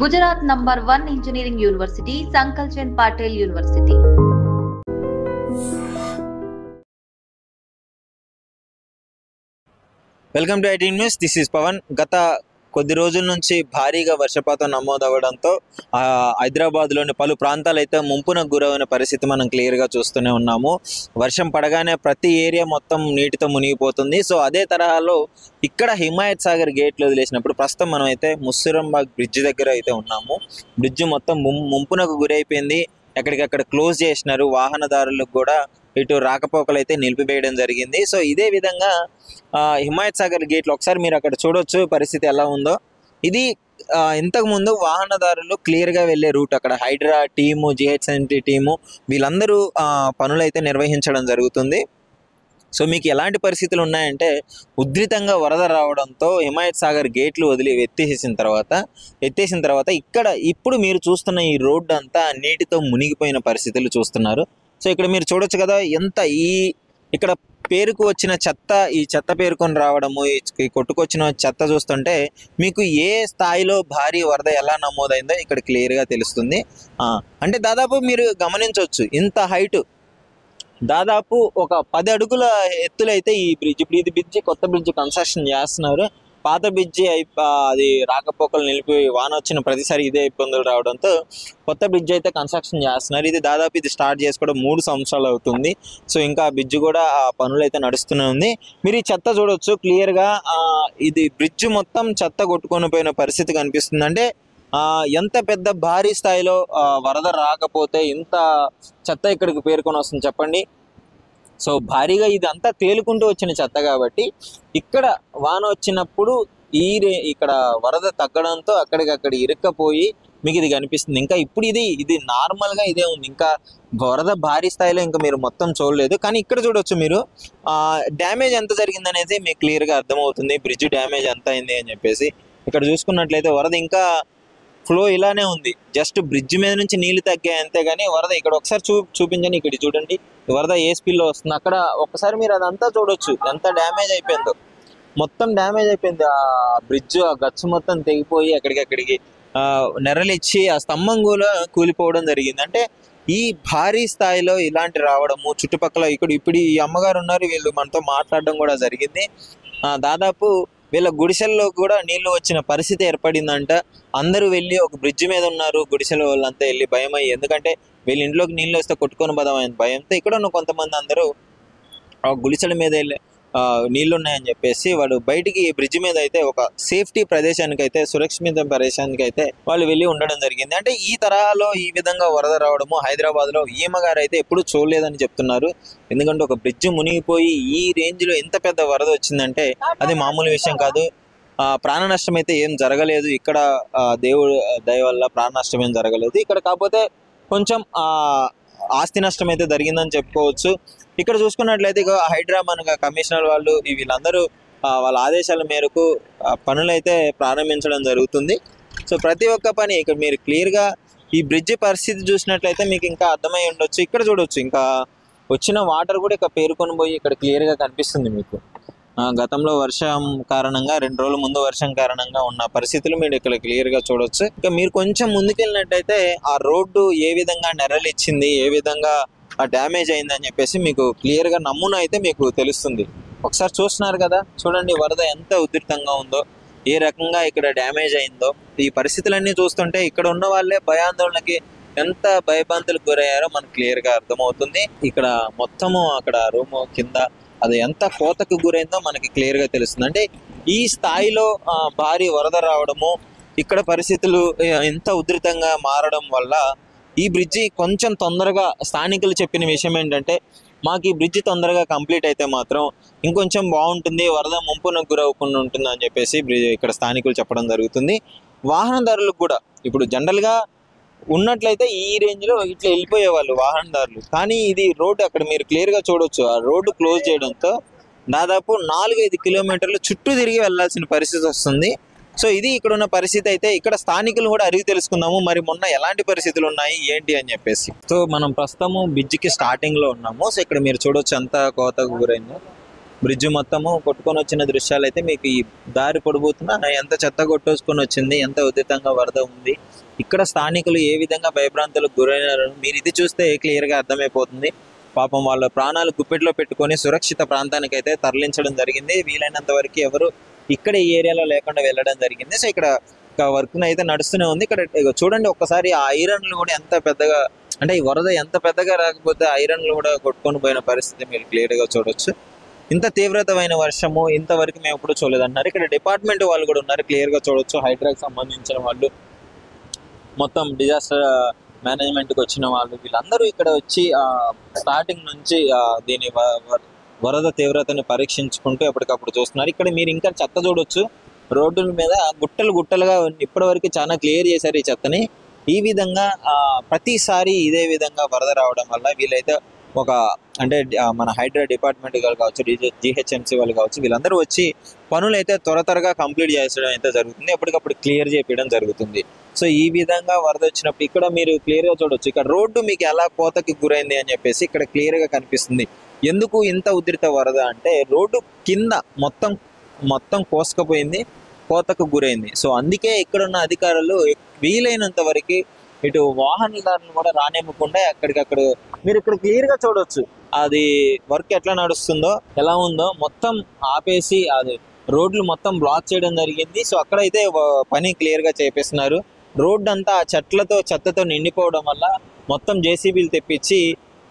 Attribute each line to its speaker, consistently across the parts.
Speaker 1: Gujarat #1 Engineering University, Sankalchand Patel University.
Speaker 2: Welcome to IT news. This is Pavan. గత కొద్ది రోజుల నుంచి భారీగా వర్షపాతం నమోదవడంతో హైదరాబాద్లోని పలు ప్రాంతాలు అయితే ముంపునకు గురైన పరిస్థితి మనం క్లియర్గా చూస్తూనే ఉన్నాము. వర్షం పడగానే ప్రతి ఏరియా మొత్తం నీటితో మునిగిపోతుంది. సో అదే తరహాలో ఇక్కడ హిమాయత్ సాగర్ గేట్లు వదిలేసినప్పుడు ప్రస్తుతం మనం అయితే ముస్సరంబాగ్ బ్రిడ్జ్ దగ్గర అయితే ఉన్నాము. బ్రిడ్జ్ మొత్తం ముంపునకు గురైపోయింది. ఎక్కడికక్కడ క్లోజ్ చేసినారు. వాహనదారులకు కూడా ఇటు రాకపోకలు అయితే నిలిపివేయడం జరిగింది. సో ఇదే విధంగా హిమాయత్ సాగర్ గేట్లు ఒకసారి మీరు అక్కడ చూడొచ్చు పరిస్థితి ఎలా ఉందో. ఇది ఇంతకుముందు వాహనదారులు క్లియర్గా వెళ్ళే రూట్. అక్కడ హైడ్రా టీము, జిహెచ్ఎంటీ టీము వీళ్ళందరూ పనులైతే నిర్వహించడం జరుగుతుంది. సో మీకు ఎలాంటి పరిస్థితులు ఉన్నాయంటే ఉధృతంగా వరద రావడంతో హిమాయత్ సాగర్ గేట్లు ఎత్తేసిన తర్వాత ఇక్కడ ఇప్పుడు మీరు చూస్తున్న ఈ రోడ్డు అంతా నీటితో మునిగిపోయిన పరిస్థితులు చూస్తున్నారు. సో ఇక్కడ మీరు చూడొచ్చు కదా, ఎంత ఇక్కడ పేరుకు వచ్చిన చెత్త, ఈ చెత్త పేరుకొని రావడము, ఈ కొట్టుకొచ్చిన చెత్త చూస్తుంటే మీకు ఏ స్థాయిలో భారీ వరద ఎలా నమోదైందో ఇక్కడ క్లియర్గా తెలుస్తుంది. అంటే దాదాపు మీరు గమనించవచ్చు, ఇంత హైటు దాదాపు ఒక 10 అడుగుల ఎత్తులైతే ఈ బ్రిడ్జ్. ఇప్పుడు ఇది బ్రిడ్జ్, కొత్త బ్రిడ్జ్ కన్స్ట్రక్షన్ చేస్తున్నారు. పాత బ్రిడ్జి అది రాకపోకలు నిలిపి వాన వచ్చిన ప్రతిసారి ఇదే ఇబ్బందులు రావడంతో కొత్త బ్రిడ్జ్ అయితే కన్స్ట్రక్షన్ చేస్తున్నారు. ఇది దాదాపు ఇది స్టార్ట్ చేసుకోవడం 3 సంవత్సరాలు అవుతుంది. సో ఇంకా బ్రిడ్జ్ కూడా ఆ పనులు అయితే నడుస్తూనే ఉంది. మీరు ఈ చెత్త చూడొచ్చు క్లియర్గా. ఇది బ్రిడ్జ్ మొత్తం చెత్త కొట్టుకొని పోయిన పరిస్థితి కనిపిస్తుంది. అంటే ఎంత పెద్ద భారీ స్థాయిలో వరద రాకపోతే ఇంత చెత్త ఇక్కడికి పేరుకొని వస్తుంది చెప్పండి. సో భారీగా ఇది అంతా తేలుకుంటూ వచ్చిన చెత్త కాబట్టి ఇక్కడ వాన వచ్చినప్పుడు ఇక్కడ వరద తగ్గడంతో అక్కడికక్కడ ఇరుక్కపోయి మీకు ఇది కనిపిస్తుంది. ఇంకా ఇప్పుడు ఇది నార్మల్గా ఇదే ఉంది. ఇంకా వరద భారీ స్థాయిలో ఇంకా మీరు మొత్తం చూడలేదు. కానీ ఇక్కడ చూడొచ్చు మీరు డ్యామేజ్ ఎంత జరిగింది అనేది మీకు క్లియర్గా అర్థమవుతుంది. బ్రిడ్జ్ డ్యామేజ్ ఎంత అయింది అని చెప్పేసి ఇక్కడ చూసుకున్నట్లయితే వరద ఇంకా ఫ్లో ఇలానే ఉంది. జస్ట్ బ్రిడ్జ్ మీద నుంచి నీళ్లు తగ్గాయి అంతే. కానీ వరద ఇక్కడ ఒకసారి చూపించండి. ఇక్కడ చూడండి వరద ఏ స్పీడ్లో వస్తుంది. అక్కడ ఒక్కసారి మీరు అదంతా చూడొచ్చు ఎంత డ్యామేజ్ అయిపోయిందో. మొత్తం డ్యామేజ్ అయిపోయింది. ఆ బ్రిడ్జ్, ఆ గచ్చు మొత్తం తెగిపోయి ఎక్కడికక్కడికి నెరలిచ్చి ఆ స్తంభం కూడా కూలిపోవడం జరిగింది. అంటే ఈ భారీ స్థాయిలో ఇలాంటి రావడము చుట్టుపక్కల ఇప్పుడు ఈ అమ్మగారు ఉన్నారు, వీళ్ళు మనతో మాట్లాడడం కూడా జరిగింది. దాదాపు వీళ్ళ గుడిసెల్లో కూడా నీళ్లు వచ్చిన పరిస్థితి ఏర్పడిందంట. అందరూ వెళ్ళి ఒక బ్రిడ్జ్ మీద ఉన్నారు, గుడిసెల వాళ్ళంతా వెళ్ళి భయమయ్యి, ఎందుకంటే వీళ్ళ ఇంట్లోకి నీళ్ళు వస్తే కొట్టుకొని పోదామని భయంతో ఇక్కడ ఉన్న కొంతమంది అందరూ ఆ గుడిసెల మీద వెళ్ళి నీళ్లు ఉన్నాయని చెప్పేసి వాళ్ళు బయటికి బ్రిడ్జ్ మీద అయితే ఒక సేఫ్టీ ప్రదేశానికి అయితే, సురక్షిత ప్రదేశానికి అయితే వాళ్ళు వెళ్ళి ఉండడం జరిగింది. అంటే ఈ తరహాలో ఈ విధంగా వరద రావడము హైదరాబాద్లో ఈమెగారు అయితే ఎప్పుడు చూడలేదని చెప్తున్నారు. ఎందుకంటే ఒక బ్రిడ్జ్ మునిగిపోయి ఈ రేంజ్లో ఎంత పెద్ద వరద వచ్చిందంటే అది మామూలు విషయం కాదు. ప్రాణ నష్టం అయితే ఏం జరగలేదు ఇక్కడ. దేవుడు దయ వల్ల ప్రాణ నష్టం ఏం జరగలేదు ఇక్కడ. కాకపోతే కొంచెం ఆస్తి నష్టం అయితే జరిగిందని చెప్పుకోవచ్చు. ఇక్కడ చూసుకున్నట్లయితే హైడ్రా మన కమిషనర్ వాళ్ళు వీళ్ళందరూ వాళ్ళ ఆదేశాల మేరకు పనులు అయితే ప్రారంభించడం జరుగుతుంది. సో ప్రతి ఒక్క పని ఇక్కడ మీరు క్లియర్గా ఈ బ్రిడ్జ్ పరిస్థితి చూసినట్లయితే మీకు ఇంకా అర్థమై ఉండొచ్చు. ఇక్కడ చూడొచ్చు ఇంకా వచ్చిన వాటర్ కూడా ఇక్కడ పేరుకొని పోయి ఇక్కడ క్లియర్గా కనిపిస్తుంది మీకు. గతంలో వర్షం కారణంగా 2 రోజుల ముందు వర్షం కారణంగా ఉన్న పరిస్థితులు మీరు ఇక్కడ క్లియర్గా చూడొచ్చు. ఇంకా మీరు కొంచెం ముందుకెళ్ళినట్టయితే ఆ రోడ్డు ఏ విధంగా నెరలిచ్చింది, ఏ విధంగా డ్యామేజ్ అయిందని చెప్పేసి మీకు క్లియర్గా నమూనా అయితే మీకు తెలుస్తుంది. ఒకసారి చూస్తున్నారు కదా, చూడండి వరద ఎంత ఉధృతంగా ఉందో, ఏ రకంగా ఇక్కడ డ్యామేజ్ అయిందో. ఈ పరిస్థితులన్నీ చూస్తుంటే ఇక్కడ ఉన్న వాళ్ళే భయాందోళనకి ఎంత భయభ్రాంతులకు గురయ్యారో మనకు క్లియర్గా అర్థమవుతుంది. ఇక్కడ మొత్తము అక్కడ రూము కింద అది ఎంత కోతకు గురైందో మనకి క్లియర్గా తెలుస్తుంది. అంటే ఈ స్థాయిలో భారీ వరద రావడము, ఇక్కడ పరిస్థితులు ఎంత ఉధృతంగా మారడం వల్ల ఈ బ్రిడ్జి కొంచెం తొందరగా, స్థానికులు చెప్పిన విషయం ఏంటంటే మాకు ఈ బ్రిడ్జి తొందరగా కంప్లీట్ అయితే మాత్రం ఇంకొంచెం బాగుంటుంది, వరద ముంపునకు గురవకుండా ఉంటుంది అని చెప్పేసి ఇక్కడ స్థానికులు చెప్పడం జరుగుతుంది. వాహనదారులకు కూడా ఇప్పుడు జనరల్గా ఉన్నట్లయితే ఈ రేంజ్లో ఇట్లా వెళ్ళిపోయేవాళ్ళు వాహనదారులు. కానీ ఇది రోడ్డు అక్కడ మీరు క్లియర్గా చూడొచ్చు. ఆ రోడ్డు క్లోజ్ చేయడంతో దాదాపు 4-5 కిలోమీటర్లు చుట్టూ తిరిగి వెళ్లాల్సిన పరిస్థితి వస్తుంది. సో ఇది ఇక్కడ ఉన్న పరిస్థితి అయితే. ఇక్కడ స్థానికులు కూడా అడిగి తెలుసుకుందాము మరి మొన్న ఎలాంటి పరిస్థితులు ఉన్నాయి ఏంటి అని చెప్పేసి. సో మనం ప్రస్తుతము బ్రిడ్జికి స్టార్టింగ్లో ఉన్నాము. సో ఇక్కడ మీరు చూడొచ్చు ఎంత కోతకు గురైందో. బ్రిడ్జ్ మొత్తము కొట్టుకొని వచ్చిన దృశ్యాలు అయితే మీకు ఈ దారి పొడిపోతున్నా ఎంత చెత్త కొట్టేసుకొని వచ్చింది, ఎంత ఉధృతంగా వరద ఉంది, ఇక్కడ స్థానికులు ఏ విధంగా భయభ్రాంతులకు గురైనారు మీరు ఇది చూస్తే క్లియర్గా అర్థమైపోతుంది. పాపం వాళ్ళ ప్రాణాలు గుప్పెట్లో పెట్టుకొని సురక్షిత ప్రాంతానికి అయితే తరలించడం జరిగింది. వీలైనంత వరకు ఎవరు ఇక్కడ ఈ ఏరియాలో లేకుండా వెళ్ళడం జరిగింది. సో ఇక్కడ వర్క్ అయితే నడుస్తూనే ఉంది. ఇక్కడ చూడండి ఒక్కసారి ఆ ఐరన్లు కూడా ఎంత పెద్దగా, అంటే ఈ వరద ఎంత పెద్దగా రాకపోతే ఐరన్లు కూడా కొట్టుకొని పోయిన పరిస్థితి మీరు క్లియర్గా చూడొచ్చు. ఇంత తీవ్రతమైన వర్షము ఇంతవరకు మేము ఎప్పుడు చూడలేదన్నారు. ఇక్కడ డిపార్ట్మెంట్ వాళ్ళు కూడా ఉన్నారు, క్లియర్గా చూడొచ్చు. హైడ్రాకి సంబంధించిన వాళ్ళు, మొత్తం డిజాస్టర్ మేనేజ్మెంట్కి వచ్చిన వాళ్ళు, వీళ్ళందరూ ఇక్కడ వచ్చి స్టార్టింగ్ నుంచి దీని వరద తీవ్రతని పరీక్షించుకుంటూ ఎప్పటికప్పుడు చూస్తున్నారు. ఇక్కడ మీరు ఇంకా చెత్త చూడొచ్చు, రోడ్డుల మీద గుట్టలు గుట్టలుగా ఇప్పటి వరకు చాలా క్లియర్ చేశారు ఈ చెత్తని. ఈ విధంగా ప్రతిసారి ఇదే విధంగా వరద రావడం వల్ల వీళ్ళైతే అంటే మన హైడ్రా డిపార్ట్మెంట్ వాళ్ళు కావచ్చు, GHMC వాళ్ళు కావచ్చు, వీళ్ళందరూ వచ్చి పనులు అయితే త్వరగా కంప్లీట్ చేసడం అయితే జరుగుతుంది. ఎప్పటికప్పుడు క్లియర్ చేయడం జరుగుతుంది. సో ఈ విధంగా వరద వచ్చినప్పుడు ఇక్కడ మీరు క్లియర్గా చూడొచ్చు, ఇక్కడ రోడ్డు మీకు ఎలా కోతకి గురైంది అని చెప్పేసి ఇక్కడ క్లియర్గా కనిపిస్తుంది. ఎందుకు ఇంత ఉధృత వరద అంటే రోడ్డు కింద మొత్తం కోసుకపోయింది, కోతకు గురైంది. సో అందుకే ఇక్కడున్న అధికారులు వీలైనంత వరకు ఇటు వాహనదారులను కూడా రానివ్వకుండా అక్కడికక్కడ మీరు ఇక్కడ క్లియర్గా చూడొచ్చు అది వర్క్ ఎట్లా నడుస్తుందో, ఎలా ఉందో, మొత్తం ఆపేసి అది రోడ్లు మొత్తం బ్లాక్ చేయడం జరిగింది. సో అక్కడైతే పని క్లియర్గా చేపిస్తున్నారు. రోడ్డు అంతా చెత్తతో నిండిపోవడం వల్ల మొత్తం JCBలు తెప్పించి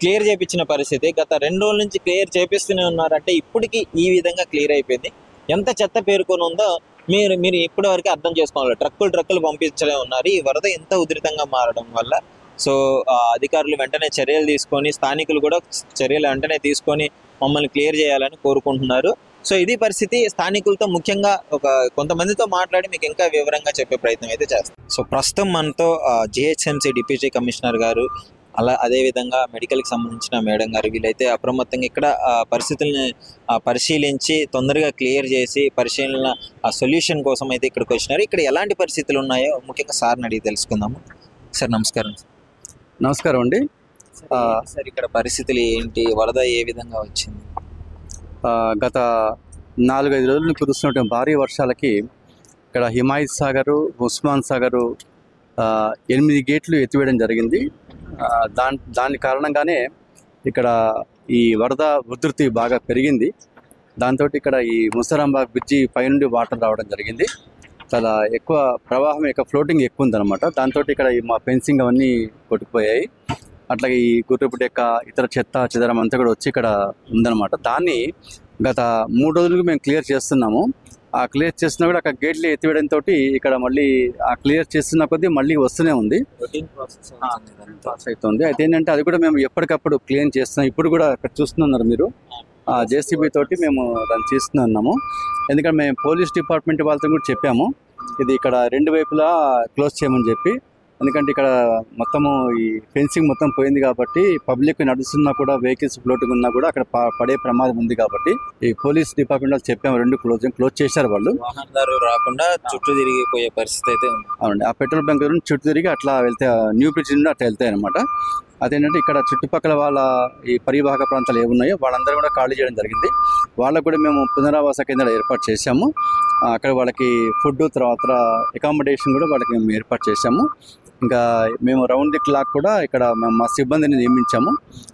Speaker 2: క్లియర్ చేయించిన పరిస్థితి. గత 2 రోజుల నుంచి క్లియర్ చేపిస్తూనే ఉన్నారంటే ఇప్పటికీ ఈ విధంగా క్లియర్ అయిపోయింది. ఎంత చెత్త పేరుకొని ఉందో మీరు ఇప్పటి వరకు అర్థం చేసుకోవాలి. ట్రక్కులు పంపించలే ఉన్నారు ఈ వరద ఎంత ఉధృతంగా మారడం వల్ల. సో అధికారులు వెంటనే చర్యలు తీసుకొని, స్థానికులు కూడా చర్యలు వెంటనే తీసుకొని మమ్మల్ని క్లియర్ చేయాలని కోరుకుంటున్నారు. సో ఇది పరిస్థితి. స్థానికులతో ముఖ్యంగా కొంతమందితో మాట్లాడి మీకు ఇంకా వివరంగా చెప్పే ప్రయత్నం అయితే చేస్తాం. సో ప్రస్తుతం మనతో GHMC డిప్యూటీ కమిషనర్ గారు, అదేవిధంగా మెడికల్కి సంబంధించిన మేడం గారు, వీళ్ళైతే అప్రమత్తంగా ఇక్కడ పరిస్థితుల్ని పరిశీలించి తొందరగా క్లియర్ చేసి పరిశీలన సొల్యూషన్ కోసం అయితే ఇక్కడికి వచ్చినారు. ఇక్కడ ఎలాంటి పరిస్థితులు ఉన్నాయో ముఖ్యంగా సార్ని అడిగి తెలుసుకుందాము. సార్ నమస్కారం.
Speaker 3: నమస్కారం అండి.
Speaker 2: సార్ ఇక్కడ పరిస్థితులు ఏంటి, వరద ఏ విధంగా వచ్చింది?
Speaker 3: గత 4-5 రోజులు కురుస్తున్నటువంటి భారీ వర్షాలకి ఇక్కడ హిమాయత్ సాగరు, ఉస్మాన్ సాగరు 8 గేట్లు ఎత్తివేయడం జరిగింది. దాని కారణంగానే ఇక్కడ ఈ వరద ఉధృతి బాగా పెరిగింది. దాంతో ఇక్కడ ఈ ముసరాంబాగ్ బ్రిడ్జి పైనుండి వాటర్ రావడం జరిగింది. చాలా ఎక్కువ ప్రవాహం, ఫ్లోటింగ్ ఎక్కువ ఉందన్నమాట. దాంతో ఇక్కడ మా ఫెన్సింగ్ అవన్నీ కొట్టుకుపోయాయి. అట్లాగే ఈ గుర్రపుటెక్క, ఇతర చెత్త చెదరం అంతా కూడా వచ్చి ఇక్కడ ఉందన్నమాట. దాన్ని గత 3 రోజులకు మేము క్లియర్ చేస్తున్నాము. ఆ క్లియర్ చేస్తున్నా కూడా అక్కడ గేట్లు ఎత్తివేయడంతో ఇక్కడ మళ్ళీ ఆ క్లియర్ చేస్తున్న కొద్దీ మళ్ళీ వస్తూనే ఉంది, పాస్ అవుతుంది. అయితే ఏంటంటే అది కూడా మేము ఎప్పటికప్పుడు క్లీన్ చేస్తున్నాం. ఇప్పుడు కూడా ఇక్కడ చూస్తున్నారు మీరు, JCB తోటి మేము దాన్ని చేస్తున్నాము. ఎందుకంటే మేము పోలీస్ డిపార్ట్మెంట్ వాళ్ళతో కూడా చెప్పాము ఇది ఇక్కడ 2 వైపులా క్లోజ్ చేయమని చెప్పి. ఎందుకంటే ఇక్కడ మొత్తము ఈ ఫెన్సింగ్ మొత్తం పోయింది కాబట్టి పబ్లిక్ నడుస్తున్నా కూడా, వెహికల్స్ ఫ్లోటింగ్ ఉన్నా కూడా అక్కడ పడే ప్రమాదం ఉంది కాబట్టి ఈ పోలీస్ డిపార్ట్మెంట్ వాళ్ళు చెప్పాము 2 క్లోజ్ చేశారు వాళ్ళు.
Speaker 2: వాహనదారు రాకుండా చుట్టూ తిరిగిపోయే పరిస్థితి అయితే ఉంది.
Speaker 3: అవునండి, ఆ పెట్రోల్ బంక్ చుట్టూ తిరిగి అట్లా వెళ్తే న్యూ బ్రిడ్జ్ నుండి అట్లా వెళ్తాయి అనమాట. అదేంటంటే ఇక్కడ చుట్టుపక్కల వాళ్ళ ఈ పరివాహక ప్రాంతాలు ఏమున్నాయో వాళ్ళందరూ కూడా ఖాళీ చేయడం జరిగింది. వాళ్ళకు కూడా మేము పునరావాస కేంద్రాలు ఏర్పాటు చేశాము. అక్కడ వాళ్ళకి ఫుడ్, తర్వాత అకామిడేషన్ కూడా వాళ్ళకి మేము ఏర్పాటు చేశాము. ఇంకా మేము రౌండ్ ది క్లాక్ కూడా ఇక్కడ మేము మా సిబ్బందిని నియమించాము.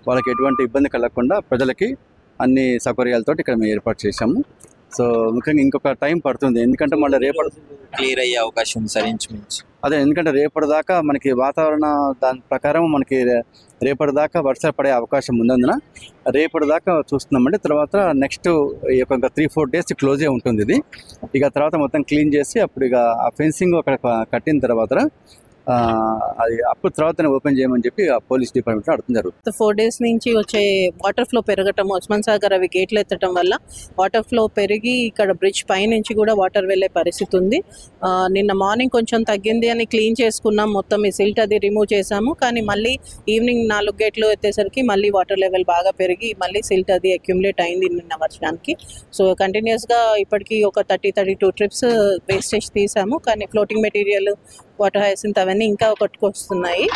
Speaker 3: వాళ్ళకి ఎటువంటి ఇబ్బంది కలగకుండా ప్రజలకి అన్ని సౌకర్యాలతో ఇక్కడ మేము ఏర్పాటు చేశాము. సో ముఖ్యంగా ఇంకొక టైం పడుతుంది, ఎందుకంటే మళ్ళీ రేపటి
Speaker 2: క్లియర్ అయ్యే అవకాశం ఉంది సార్ ఇంచుమించు.
Speaker 3: అదే, ఎందుకంటే రేపటిదాకా మనకి వాతావరణ దాని ప్రకారం మనకి రేపటిదాకా వర్షాలు పడే అవకాశం ఉన్నందున రేపటిదాకా చూస్తున్నామండి. తర్వాత నెక్స్ట్ ఒక 3-4 డేస్ క్లోజే ఉంటుంది ఇది. ఇక తర్వాత మొత్తం క్లీన్ చేసి అప్పుడు ఇక ఆ ఫెన్సింగ్ అక్కడ కట్టిన తర్వాత అది అప్పుడు తర్వాత ఓపెన్ చేయమని చెప్పి పోలీస్ డిపార్ట్మెంట్ అడుగుతుంది జరుగుతుంది.
Speaker 4: 4 డేస్ నుంచి వచ్చే వాటర్ ఫ్లో పెరగటం, ఉస్మాన్ సాగర్ అవి గేట్లు ఎత్తడం వల్ల వాటర్ ఫ్లో పెరిగి ఇక్కడ బ్రిడ్జ్ పై నుంచి కూడా వాటర్ వెళ్ళే పరిస్థితి ఉంది. నిన్న మార్నింగ్ కొంచెం తగ్గింది అని క్లీన్ చేసుకున్నాం, మొత్తం ఈ సిల్ట్ అది రిమూవ్ చేసాము. కానీ మళ్ళీ ఈవినింగ్ 4 గేట్లు ఎత్తేసరికి మళ్ళీ వాటర్ లెవెల్ బాగా పెరిగి మళ్ళీ సిల్ట్ అది అక్యుములేట్ అయింది నిన్న వర్షానికి. సో కంటిన్యూస్గా ఇప్పటికీ ఒక 30-32 ట్రిప్స్ వేస్టేజ్ తీసాము. కానీ ఫ్లోటింగ్ మెటీరియల్, వాటర్ హైసింత్ అవన్నీ ఇంకా కొట్టుకొస్తున్నాయి.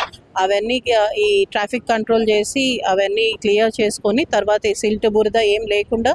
Speaker 4: అవన్నీ ఈ ట్రాఫిక్ కంట్రోల్ చేసి అవన్నీ క్లియర్ చేసుకొని తర్వాత ఈ సిల్ట్ బురద ఏం లేకుండా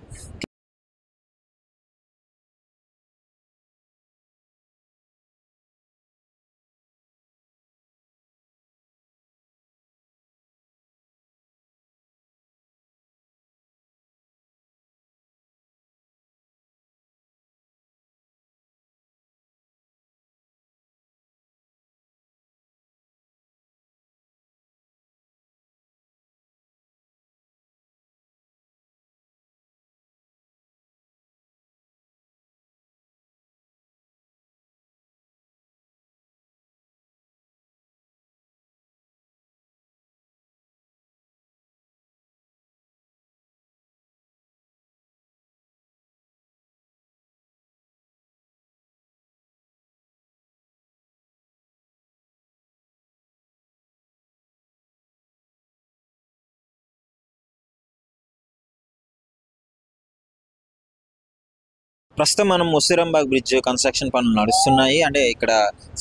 Speaker 2: ప్రస్తుతం మనం ముస్సిరంబాగ్ బ్రిడ్జ్ కన్స్ట్రక్షన్ పనులు నడుస్తున్నాయి. అంటే ఇక్కడ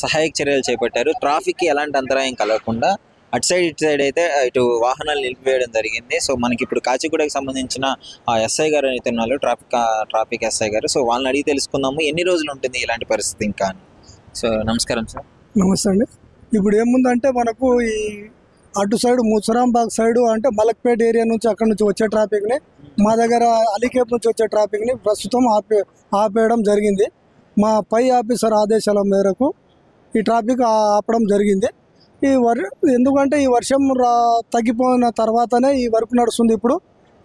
Speaker 2: సహాయక చర్యలు చేపట్టారు. ట్రాఫిక్కి ఎలాంటి అంతరాయం కలగకుండా అటు సైడ్ ఇటు సైడ్ అయితే ఇటు వాహనాలు నిలిపివేయడం జరిగింది. సో మనకి ఇప్పుడు కాచిగూడకి సంబంధించిన ఎస్ఐ గారు అయితే ఉన్నారు, ట్రాఫిక్ ఎస్ఐ గారు. సో వాళ్ళని అడిగి తెలుసుకుందాము ఎన్ని రోజులు ఉంటుంది ఇలాంటి పరిస్థితి ఇంకా అని. సో నమస్కారం సార్.
Speaker 5: నమస్తే అండి. ఇప్పుడు ఏముందంటే మనకు ఈ అటు సైడ్ ముసరాంబాగ్ సైడ్ అంటే మలక్పేట ఏరియా నుంచి అక్కడ నుంచి వచ్చే ట్రాఫిక్ని, మా దగ్గర అలీకేప్ నుంచి వచ్చే ట్రాఫిక్ని ప్రస్తుతం ఆపేయడం జరిగింది. మా పై ఆఫీసర్ ఆదేశాల మేరకు ఈ ట్రాఫిక్ ఆపడం జరిగింది. ఎందుకంటే ఈ వర్షం తగ్గిపోయిన తర్వాతనే ఈ వర్క్ నడుస్తుంది. ఇప్పుడు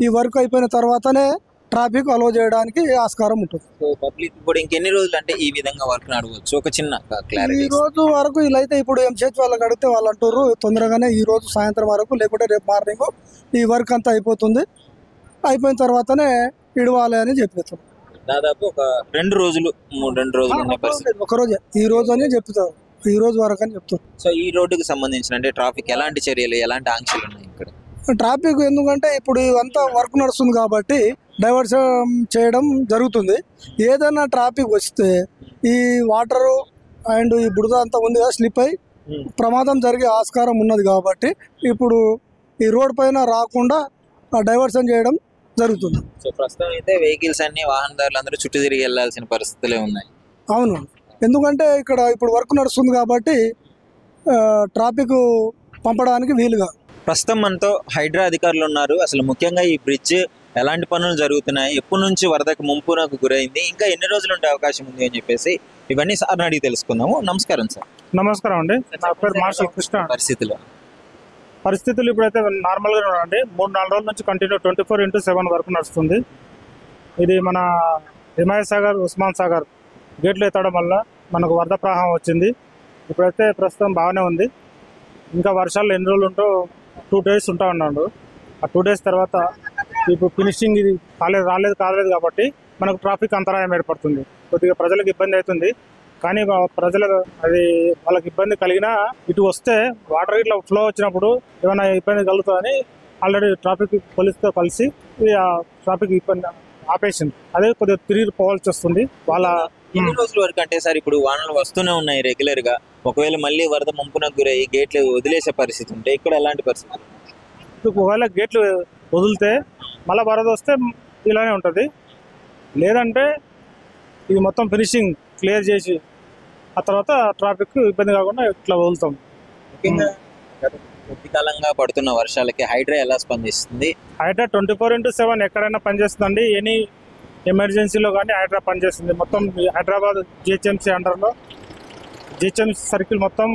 Speaker 5: ఈ వర్క్ అయిపోయిన తర్వాతనే ట్రాఫిక్ అలో చేయడానికి ఆస్కారం ఉంటుంది.
Speaker 2: సో పబ్లిక్ ఇప్పుడు ఇంకెన్ని రోజులు అంటే ఈ విధంగా వర్క్ నడవచ్చు? ఒక చిన్న క్లారిటీ.
Speaker 5: ఈ రోజు వరకు ఇలా అయితే ఇప్పుడు ఎంసెచ్ వాళ్ళకి అడిగితే వాళ్ళు అంటారు తొందరగానే ఈ రోజు సాయంత్రం వరకు లేకుంటే రేపు మార్నింగ్ ఈ వర్క్ అంతా అయిపోతుంది, అయిపోయిన తర్వాతనే ఇడవాలి అని చెప్పేస్తాం.
Speaker 2: దాదాపు ఒక 2 రోజులు ఉండే పరిస్థితి.
Speaker 5: ఒక రోజే ఈ రోజు అని చెప్తారు, ఈ రోజు వరకు అని చెప్తారు.
Speaker 2: సో ఈ రోడ్డుకి సంబంధించిన అంటే ట్రాఫిక్ ఎలాంటి చర్యలు ఎలాంటి ఆంక్షలు ఉన్నాయి ఇక్కడ?
Speaker 5: ట్రాఫిక్ ఎందుకంటే ఇప్పుడు ఇవంతా వర్క్ నడుస్తుంది కాబట్టి డైవర్షన్ చేయడం జరుగుతుంది. ఏదైనా ట్రాఫిక్ వస్తే ఈ వాటరు అండ్ ఈ బురద అంతా ఉంది కదా, స్లిప్ అయి ప్రమాదం జరిగే ఆస్కారం ఉన్నది కాబట్టి ఇప్పుడు ఈ రోడ్ పైన రాకుండా డైవర్షన్ చేయడం జరుగుతుంది.
Speaker 2: సో ప్రస్తుతం అయితే వెహికల్స్ అన్ని వాహనదారులు అందరూ చుట్టూ తిరిగి వెళ్లాల్సిన పరిస్థితులే ఉన్నాయి.
Speaker 5: అవును, ఎందుకంటే ఇక్కడ ఇప్పుడు వర్క్ నడుస్తుంది కాబట్టి ట్రాఫిక్ పంపడానికి వీలుగా.
Speaker 2: ప్రస్తుతం మనతో హైడ్రా అధికారులు ఉన్నారు. అసలు ముఖ్యంగా ఈ బ్రిడ్జ్ ఎలాంటి పనులు జరుగుతున్నాయి, ఎప్పటి నుంచి వరదకు ముంపునకు గురైంది, ఇంకా ఎన్ని రోజులు ఉండే అవకాశం ఉంది అని చెప్పేసి ఇవన్నీ సార్ని అడిగి తెలుసుకుందాము. నమస్కారం సార్.
Speaker 6: నమస్కారం అండి, నా పేరు మార్షల్ కృష్ణ. పరిస్థితులు ఇప్పుడైతే నార్మల్గా ఉన్నాయండి. 3-4 రోజుల నుంచి కంటిన్యూ 24/7 వరకు నడుస్తుంది. ఇది మన హిమాయత్ సాగర్, ఉస్మాన్ సాగర్ గేట్లు ఎత్తడం వల్ల మనకు వరద ప్రవాహం వచ్చింది. ఇప్పుడైతే ప్రస్తుతం బాగానే ఉంది. ఇంకా వర్షాలు ఎన్ని రోజులు ఉంటో 2 days ఉంటా ఉన్నాడు. ఆ 2 days తర్వాత ఇప్పుడు ఫినిషింగ్ ఇది కాలేదు కాబట్టి మనకు ట్రాఫిక్ అంతరాయం ఏర్పడుతుంది. కొద్దిగా ప్రజలకు ఇబ్బంది అవుతుంది. కానీ అది వాళ్ళకి ఇబ్బంది కలిగినా ఇటు వస్తే వాటర్ ఇట్లా ఫ్లో వచ్చినప్పుడు ఏమైనా ఇబ్బంది కలుగుతుందని ఆల్రెడీ ట్రాఫిక్ పోలీస్తో కలిసి ఆ ట్రాఫిక్ ఇబ్బంది ఆపేసింది. అదే కొద్దిగా తిరిగి పోవాల్సి వస్తుంది. వాళ్ళ
Speaker 2: ఎన్ని రోజుల వరకు అంటే సార్ ఇప్పుడు వానలు వస్తూనే ఉన్నాయి రెగ్యులర్ గా, ఒకవేళ మళ్ళీ వరద ముంపునకు గురయ్యి గేట్లు వదిలేసే పరిస్థితి ఉంటే ఇక్కడ ఎలాంటి పరిస్థితి?
Speaker 6: ఒకవేళ గేట్లు వదిలితే మళ్ళీ వరద వస్తే ఇలానే ఉంటుంది. లేదంటే ఇది మొత్తం ఫినిషింగ్ క్లియర్ చేసి ఆ తర్వాత ట్రాఫిక్ ఇబ్బంది కాకుండా ఇట్లా వదులుతాం.
Speaker 2: ముఖ్యంగా కొద్ది కాలంగా పడుతున్న వర్షాలకి హైడ్రా ఎలా స్పందిస్తుంది?
Speaker 6: హైడ్రా 24/7 ఎక్కడైనా పనిచేస్తుందండి. ఎనీ ఎమర్జెన్సీలో కానీ హైడ్రా పనిచేస్తుంది. మొత్తం హైదరాబాద్ జిహెచ్ఎంసీ అండర్లో జిహెచ్ఎంసీ సర్కిల్ మొత్తం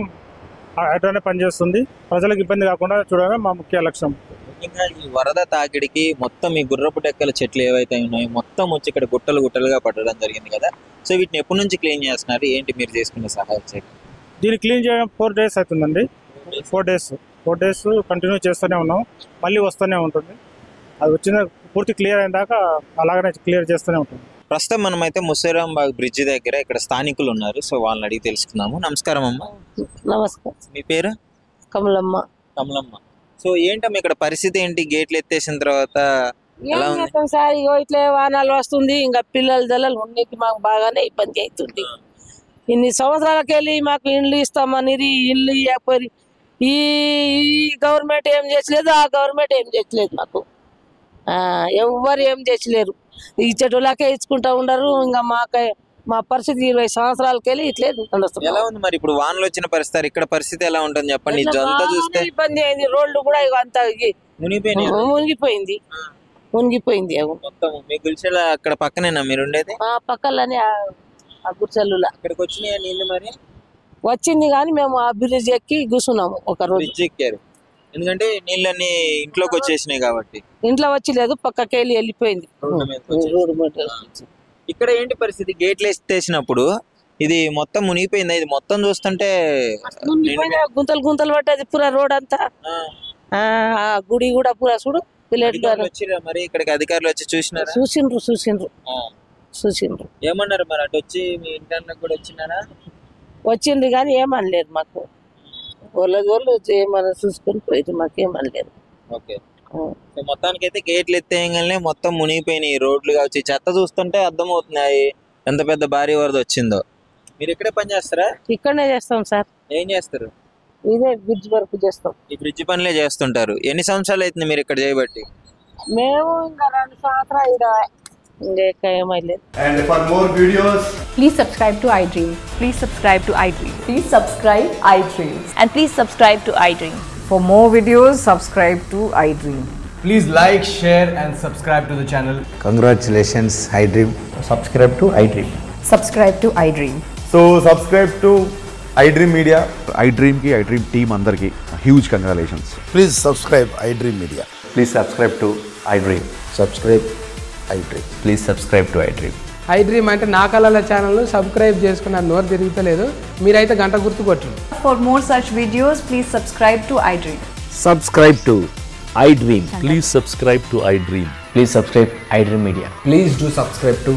Speaker 6: హైడ్రానే పనిచేస్తుంది. ప్రజలకు ఇబ్బంది కాకుండా చూడడమే మా ముఖ్య లక్ష్యం.
Speaker 2: ముఖ్యంగా ఈ వరద తాకిడికి మొత్తం ఈ గుర్రపు డెక్కల చెట్లు ఏవైతే ఉన్నాయో మొత్తం వచ్చి ఇక్కడ గుట్టలుగా పడడం జరిగింది కదా. సో వీటిని ఎప్పటి నుంచి క్లీన్ చేస్తున్నారు, ఏంటి మీరు చేసుకునే సహాయం చేయండి?
Speaker 6: దీన్ని క్లీన్ చేయడం 4 days అవుతుందండి. 4 days కంటిన్యూ చేస్తూనే ఉన్నాం. మళ్ళీ వస్తూనే ఉంటుంది. అది వచ్చిన పూర్తి క్లియర్ అయిన దాకా అలాగనే క్లియర్ చేస్తూనే ఉంటుంది.
Speaker 2: ప్రస్తుతం మనమైతే ముస్సిరంబాగ్ బ్రిడ్జ్ దగ్గర ఇక్కడ స్థానికులు ఉన్నారు. సో వాళ్ళని అడిగి తెలుసుకుందాము. నమస్కారం అమ్మ.
Speaker 7: నమస్కారం.
Speaker 2: మీ పేరు?
Speaker 7: కమలమ్మ.
Speaker 2: సో ఏంటమ్మా ఇక్కడ పరిస్థితి ఏంటి? గేట్లు ఎత్తేసిన తర్వాత ఎలా ఉంది
Speaker 7: సార్? ఇగో ఇట్లా వానాలు వస్తుంది, ఇంకా పిల్లలు ఉండేకి మాకు బాగానే ఇబ్బంది అవుతుంది. ఇన్ని సంవత్సరాలకు వెళ్ళి మాకు ఇండ్లు ఇస్తామని ఇల్లు ఇవ్వకపోయి ఈ గవర్నమెంట్ ఏం చేసలేదు, ఆ గవర్నమెంట్ ఏం చేసలేదు. మాకు ఎవ్వరు ఏం చేసలేరు. ఇచ్చేటోళ్ళకే ఇచ్చుకుంటా ఉండరు. ఇంకా మా పరిస్థితి 20 సంవత్సరాలకి వెళ్ళి ఇట్లే
Speaker 2: ఎలా ఉంది మరి? ఇప్పుడు వానలు వచ్చిన పరిస్థితి ఇక్కడ పరిస్థితి ఎలా ఉంటుంది చెప్పండి? చూస్తే
Speaker 7: ఇబ్బంది అయింది. రోడ్లు కూడా అంత మునిగిపోయింది.
Speaker 2: మీ గుడిసెల అక్కడ పక్కనేనా మీరు ఉండేది?
Speaker 7: పక్కనే ఆ గుడిసెలు
Speaker 2: ఇక్కడికి వచ్చినాయా నీళ్ళు? మరి
Speaker 7: వచ్చింది కానీ మేము ఆ బ్రిడ్జ్ ఎక్కి కూర్చున్నాము. ఒక రోజు
Speaker 2: బ్రిడ్జ్ ఎక్కారు ఎందుకంటే నీళ్ళని ఇంట్లోకి వచ్చేసినాయి కాబట్టి.
Speaker 7: ఇంట్లో వచ్చలేదు, పక్కకి వెళ్ళిపోయింది.
Speaker 2: ఇక్కడ ఏంటి పరిస్థితి? గేట్లు ఎత్తేసినప్పుడు ఇది మొత్తం మునిగిపోయింది. ఇది మొత్తం చూస్తుంటే
Speaker 7: గుంతలు పట్టేది పూరా రోడ్ అంతా. ఆ గుడి కూడా పూరా చూడు.
Speaker 2: మరి ఇక్కడికి అధికారులు వచ్చి
Speaker 7: చూసిండ్రు.
Speaker 2: ఏమన్నారు మరి? అటు వచ్చి మీ ఇంటర్నెట్ కూడా వచ్చినారా?
Speaker 7: వచ్చిండ్రు కానీ ఏమనలేదు మాకు. వాళ్ళు ఏమన్నా చూసుకొని పోయింది, మాకేమనలేదు.
Speaker 2: ఓకే. మొత్తానికి అయితే గేట్లు ఎత్తేయగానే మొత్తం మునిగిపోయినాయి రోడ్లు కావచ్చు. చెత్త చూస్తుంటే అర్థమవుతున్నాయి ఎంత పెద్ద భారీ వరద వచ్చిందో. మీరు ఇక్కడే పని చేస్తారా?
Speaker 7: ఇక్కడనే చేస్తాం సార్.
Speaker 2: ఏం చేస్తారు?
Speaker 7: ఇదే బ్రిడ్జ్ వర్క్ చేస్తాం.
Speaker 2: ఈ బ్రిడ్జ్ పనులే చేస్తుంటారు. ఎన్ని సంవత్సరాలు అవుతుంది మీరు ఇక్కడ చేయబట్టి?
Speaker 7: మేము ఇంకా 2 సంవత్సరాలు ఇంకా ఏమైలేదు.
Speaker 8: And for more videos,
Speaker 9: please subscribe to iDream.
Speaker 10: Please subscribe to iDream.
Speaker 9: Please subscribe iDream.
Speaker 10: And please subscribe to iDream.
Speaker 9: For more videos, subscribe to iDream.
Speaker 8: please like, share and subscribe to the channel.
Speaker 11: Congratulations, iDream.
Speaker 8: Subscribe to iDream.
Speaker 9: Subscribe to iDream.
Speaker 8: So subscribe to iDream Media.
Speaker 11: iDream ki iDream team andarki huge congratulations.
Speaker 12: Please subscribe iDream Media.
Speaker 11: Please subscribe to iDream.
Speaker 12: Subscribe iDream.
Speaker 11: Please subscribe to iDream.
Speaker 13: iDream అంటే నా కళల channel subscribe చేసుకున్న నోరు తిరుగుతలేదు. మీరైతే గంట గుర్తు కొట్టండి.
Speaker 10: For more such videos, please subscribe to iDream.
Speaker 11: Subscribe to iDream.
Speaker 14: Please subscribe to iDream.
Speaker 11: Please subscribe iDream Media.
Speaker 8: Please do subscribe to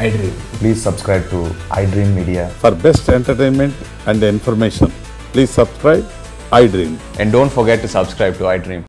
Speaker 8: iDream.
Speaker 11: Please subscribe to iDream Media.
Speaker 15: For best entertainment and information, please subscribe iDream.
Speaker 11: And don't forget to subscribe to iDream.